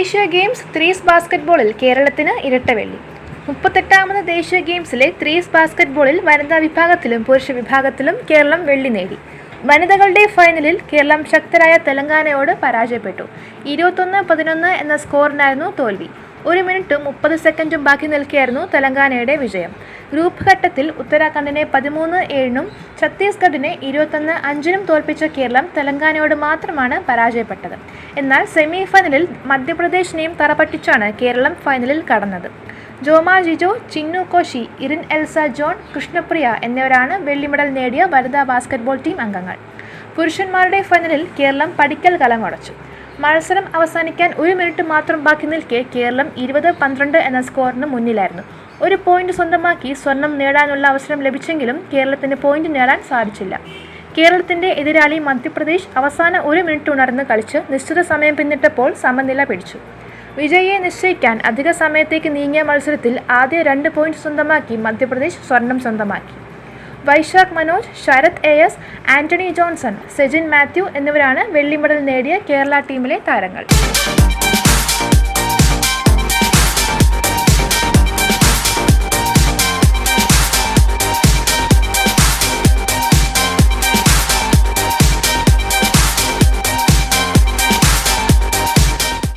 ദേശീയ games threes ബാസ്കറ്റ്ബോളിൽ കേരളത്തിന് ഇരട്ട വെള്ളി. 38ാമത് ദേശീയ ഗെയിംസിലെ ത്രീസ് ബാസ്കറ്റ്ബോളിൽ വനിതാ വിഭാഗത്തിലും പുരുഷ വിഭാഗത്തിലും കേരളം വെള്ളി നേടി. വനിതകളുടെ ഫൈനലിൽ കേരളം ശക്തരായ തെലങ്കാനയോട് പരാജയപ്പെട്ടു. 21-11 എന്ന സ്കോറിനായിരുന്നു തോൽവി. 1 മിനിറ്റും 30 സെക്കൻഡും ബാക്കി നിൽക്കെയായിരുന്നു തെലങ്കാനയുടെ വിജയം. ഗ്രൂപ്പ് ഘട്ടത്തിൽ ഉത്തരാഖണ്ഡിനെ 13-7 ഛത്തീസ്ഗഡിനെ 21-5 തോൽപ്പിച്ച കേരളം തെലങ്കാനയോട് മാത്രമാണ് പരാജയപ്പെട്ടത്. എന്നാൽ സെമി ഫൈനലിൽ മധ്യപ്രദേശിനെയും തറപറ്റിച്ചാണ് കേരളം ഫൈനലിൽ കടന്നത്. ജോമ ജിജോ, ചിന്നു കോശി, ഇറിൻ എൽസ ജോൺ, കൃഷ്ണപ്രിയ എന്നിവരാണ് വെള്ളി മെഡൽ നേടിയ വനിതാ ബാസ്കറ്റ്ബോൾ ടീം അംഗങ്ങൾ. പുരുഷന്മാരുടെ ഫൈനലിൽ കേരളം പടിക്കൽ കലമടച്ചു. മത്സരം അവസാനിക്കാൻ 1 മിനിറ്റ് മാത്രം ബാക്കി നിൽക്കെ കേരളം 20-12 എന്ന സ്കോറിന് മുന്നിലായിരുന്നു. 1 പോയിന്റ് സ്വന്തമാക്കി സ്വർണം നേടാനുള്ള അവസരം ലഭിച്ചെങ്കിലും കേരളത്തിന് പോയിന്റ് നേടാൻ സാധിച്ചില്ല. കേരളത്തിന്റെ എതിരാളി മധ്യപ്രദേശ് അവസാന 1 മിനിറ്റ് ഉണർന്ന് കളിച്ച് നിശ്ചിത സമയം പിന്നിട്ടപ്പോൾ സമനില പിടിച്ചു. വിജയിയെ നിശ്ചയിക്കാൻ അധിക സമയത്തേക്ക് നീങ്ങിയ മത്സരത്തിൽ ആദ്യ 2 പോയിന്റ് സ്വന്തമാക്കി മധ്യപ്രദേശ് സ്വർണം സ്വന്തമാക്കി. വൈശാഖ് മനോജ്, ശരത് AS, ആന്റണി ജോൺസൺ, സെജിൻ മാത്യു എന്നിവരാണ് വെള്ളി മെഡൽ നേടിയ കേരള ടീമിലെ താരങ്ങൾ.